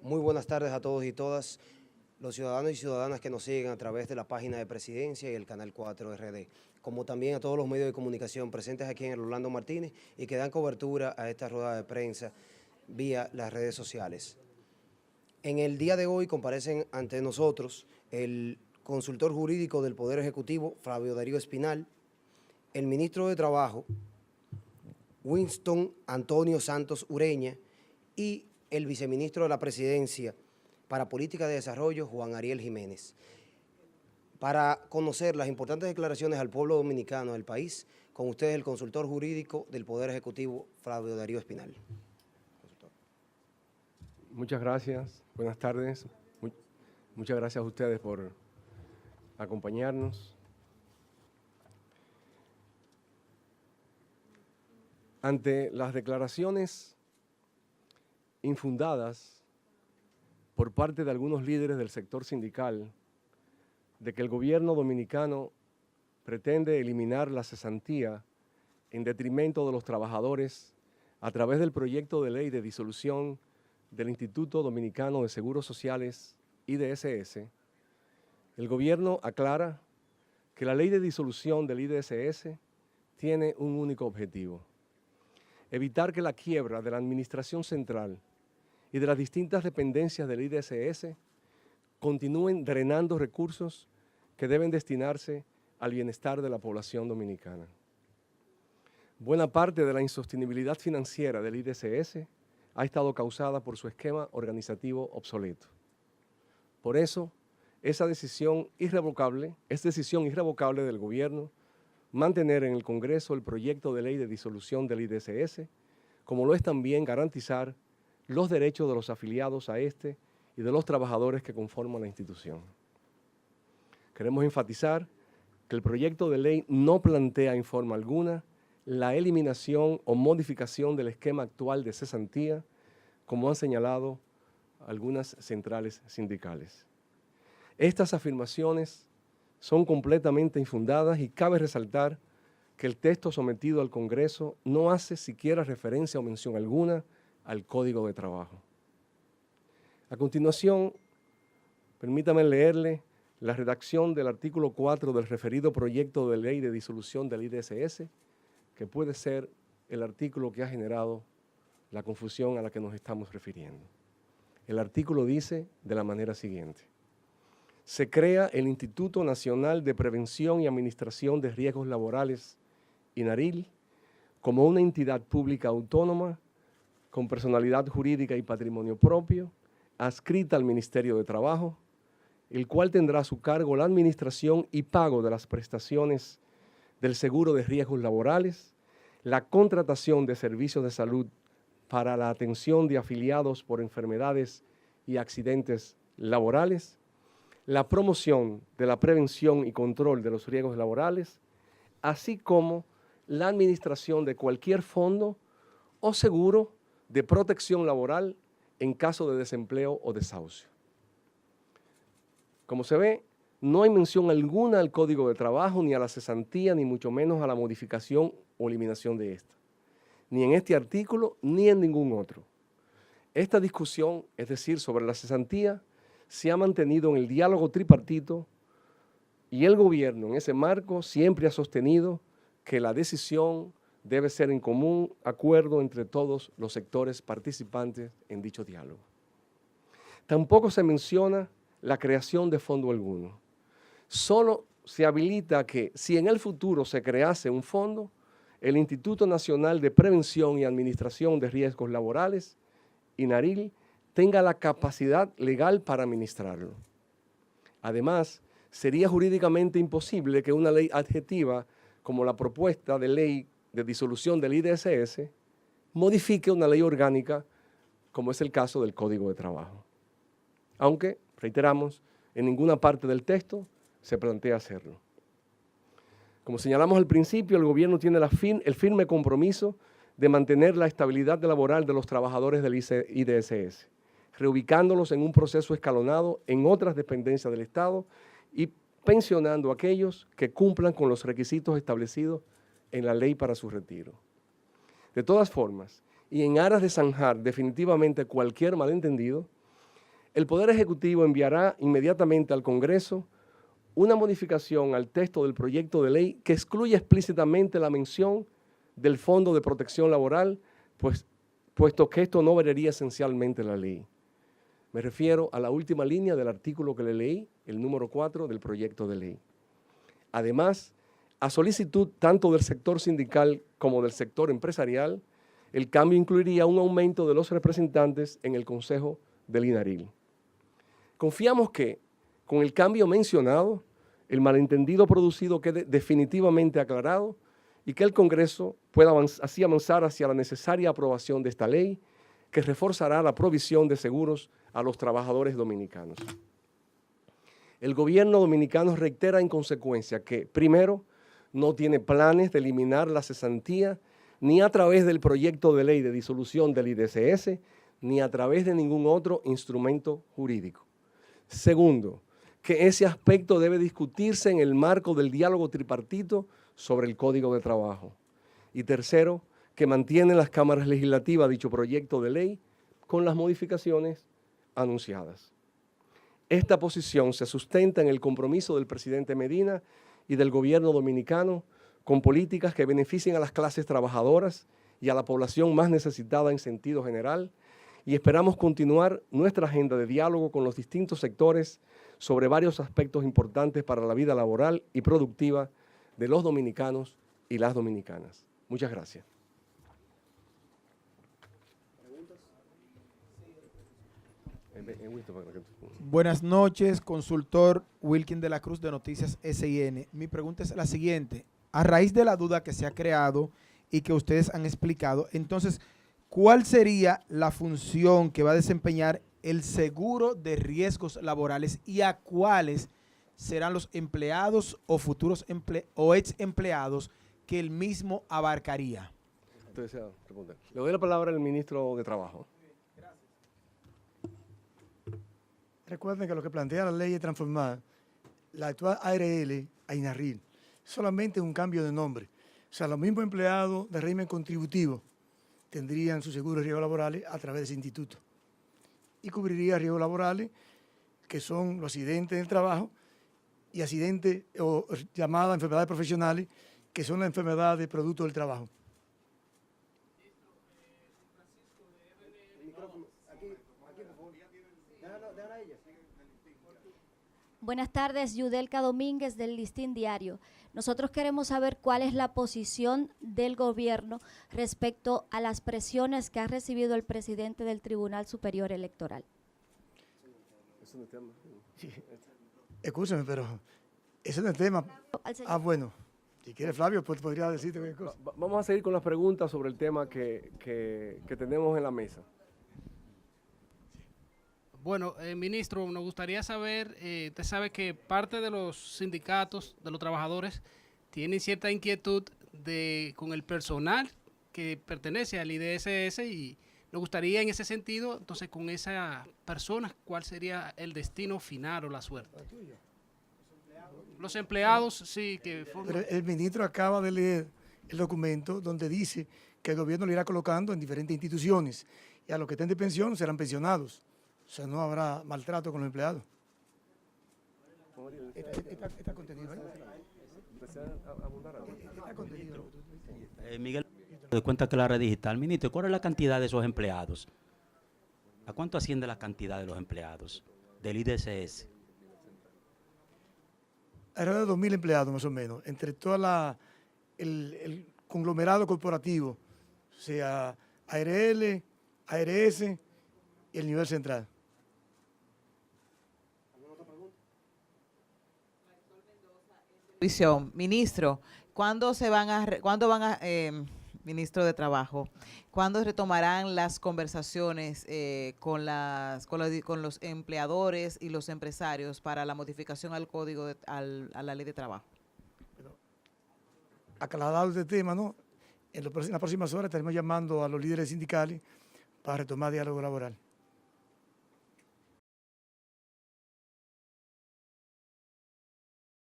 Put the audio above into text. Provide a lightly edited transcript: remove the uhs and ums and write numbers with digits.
Muy buenas tardes a todos y todas los ciudadanos y ciudadanas que nos siguen a través de la página de Presidencia y el Canal 4 RD, como también a todos los medios de comunicación presentes aquí en el Orlando Martínez y que dan cobertura a esta rueda de prensa vía las redes sociales. En el día de hoy comparecen ante nosotros el consultor jurídico del Poder Ejecutivo, Flavio Darío Espinal, el ministro de Trabajo, Winston Antonio Santos Ureña, y el viceministro de la Presidencia para Política de Desarrollo, Juan Ariel Jiménez, para conocer las importantes declaraciones al pueblo dominicano del país. Con ustedes el consultor jurídico del Poder Ejecutivo, Flavio Darío Espinal. Muchas gracias, buenas tardes. Muchas gracias a ustedes por acompañarnos. Ante las declaraciones infundadas por parte de algunos líderes del sector sindical de que el gobierno dominicano pretende eliminar la cesantía en detrimento de los trabajadores a través del proyecto de ley de disolución del Instituto Dominicano de Seguros Sociales, IDSS, el gobierno aclara que la ley de disolución del IDSS tiene un único objetivo: evitar que la quiebra de la administración central y de las distintas dependencias del IDSS continúen drenando recursos que deben destinarse al bienestar de la población dominicana. Buena parte de la insostenibilidad financiera del IDSS ha estado causada por su esquema organizativo obsoleto. Por eso, es decisión irrevocable del gobierno mantener en el Congreso el proyecto de ley de disolución del IDSS, como lo es también garantizar los derechos de los afiliados a este y de los trabajadores que conforman la institución. Queremos enfatizar que el proyecto de ley no plantea en forma alguna la eliminación o modificación del esquema actual de cesantía, como han señalado algunas centrales sindicales. Estas afirmaciones son completamente infundadas y cabe resaltar que el texto sometido al Congreso no hace siquiera referencia o mención alguna al Código de Trabajo. A continuación, permítame leerle la redacción del artículo 4 del referido proyecto de ley de disolución del IDSS, que puede ser el artículo que ha generado la confusión a la que nos estamos refiriendo. El artículo dice de la manera siguiente: se crea el Instituto Nacional de Prevención y Administración de Riesgos Laborales, INARIL, como una entidad pública autónoma con personalidad jurídica y patrimonio propio, adscrita al Ministerio de Trabajo, el cual tendrá a su cargo la administración y pago de las prestaciones del seguro de riesgos laborales, la contratación de servicios de salud para la atención de afiliados por enfermedades y accidentes laborales, la promoción de la prevención y control de los riesgos laborales, así como la administración de cualquier fondo o seguro de protección laboral en caso de desempleo o desahucio. Como se ve, no hay mención alguna al Código de Trabajo, ni a la cesantía, ni mucho menos a la modificación o eliminación de esta, ni en este artículo, ni en ningún otro. Esta discusión, es decir, sobre la cesantía, se ha mantenido en el diálogo tripartito y el gobierno en ese marco siempre ha sostenido que la decisión debe ser en común acuerdo entre todos los sectores participantes en dicho diálogo. Tampoco se menciona la creación de fondo alguno. Solo se habilita que, si en el futuro se crease un fondo, el Instituto Nacional de Prevención y Administración de Riesgos Laborales, INARIL, tenga la capacidad legal para administrarlo. Además, sería jurídicamente imposible que una ley adjetiva, como la propuesta de ley de disolución del IDSS, modifique una ley orgánica, como es el caso del Código de Trabajo. Aunque, reiteramos, en ninguna parte del texto se plantea hacerlo. Como señalamos al principio, el gobierno tiene el firme compromiso de mantener la estabilidad laboral de los trabajadores del IDSS, reubicándolos en un proceso escalonado en otras dependencias del Estado y pensionando a aquellos que cumplan con los requisitos establecidos en la ley para su retiro. De todas formas, y en aras de zanjar definitivamente cualquier malentendido, el Poder Ejecutivo enviará inmediatamente al Congreso una modificación al texto del proyecto de ley que excluye explícitamente la mención del Fondo de Protección Laboral, puesto que esto no variaría esencialmente la ley. Me refiero a la última línea del artículo que le leí, el número 4 del proyecto de ley. Además, a solicitud tanto del sector sindical como del sector empresarial, el cambio incluiría un aumento de los representantes en el Consejo del INARIL. Confiamos que, con el cambio mencionado, el malentendido producido quede definitivamente aclarado y que el Congreso pueda así avanzar hacia la necesaria aprobación de esta ley que reforzará la provisión de seguros a los trabajadores dominicanos. El gobierno dominicano reitera en consecuencia que, primero, no tiene planes de eliminar la cesantía ni a través del proyecto de ley de disolución del IDCS, ni a través de ningún otro instrumento jurídico. Segundo, que ese aspecto debe discutirse en el marco del diálogo tripartito sobre el Código de Trabajo. Y tercero, que mantienen las cámaras legislativas dicho proyecto de ley con las modificaciones anunciadas. Esta posición se sustenta en el compromiso del presidente Medina y del gobierno dominicano con políticas que beneficien a las clases trabajadoras y a la población más necesitada en sentido general, y esperamos continuar nuestra agenda de diálogo con los distintos sectores sobre varios aspectos importantes para la vida laboral y productiva de los dominicanos y las dominicanas. Muchas gracias. Buenas noches, consultor Wilkin de la Cruz de Noticias SIN. Mi pregunta es la siguiente. A raíz de la duda que se ha creado y que ustedes han explicado, entonces, ¿cuál sería la función que va a desempeñar el seguro de riesgos laborales y a cuáles serán los empleados o futuros ex empleados que el mismo abarcaría? Entonces, le doy la palabra al ministro de Trabajo. Recuerden que lo que plantea la ley es transformar la actual ARL a INARIL, solamente un cambio de nombre. O sea, los mismos empleados de régimen contributivo tendrían su seguro de riesgos laborales a través de ese instituto y cubriría riesgos laborales que son los accidentes del trabajo y accidentes o llamadas enfermedades profesionales, que son las enfermedades producto del trabajo. Buenas tardes, Yudelka Domínguez del Listín Diario. Nosotros queremos saber cuál es la posición del gobierno respecto a las presiones que ha recibido el presidente del Tribunal Superior Electoral. Sí. Escúcheme, pero ese no es el tema. Bueno, si quiere Flavio, pues podría decirte cualquier cosa. Vamos a seguir con las preguntas sobre el tema que tenemos en la mesa. Bueno, ministro, nos gustaría saber, usted sabe que parte de los sindicatos, de los trabajadores, tienen cierta inquietud con el personal que pertenece al IDSS y nos gustaría en ese sentido, entonces con esas personas, ¿cuál sería el destino final o la suerte? Los empleados, sí, que forman... Pero el ministro acaba de leer el documento donde dice que el gobierno lo irá colocando en diferentes instituciones y a los que estén de pensión serán pensionados. O sea, no habrá maltrato con los empleados. Está contenido, ¿eh? Está contenido. Miguel, de cuenta que la red digital, ministro, ¿cuál es la cantidad de esos empleados? ¿A cuánto asciende la cantidad de los empleados del IDSS? Alrededor de 2.000 empleados más o menos, entre todo el conglomerado corporativo, o sea, ARL, ARS y el nivel central. Ministro, ministro de Trabajo, ¿cuándo retomarán las conversaciones con los empleadores y los empresarios para la modificación al código, a la ley de trabajo? Aclarado este tema, ¿no? En las próximas horas estaremos llamando a los líderes sindicales para retomar diálogo laboral.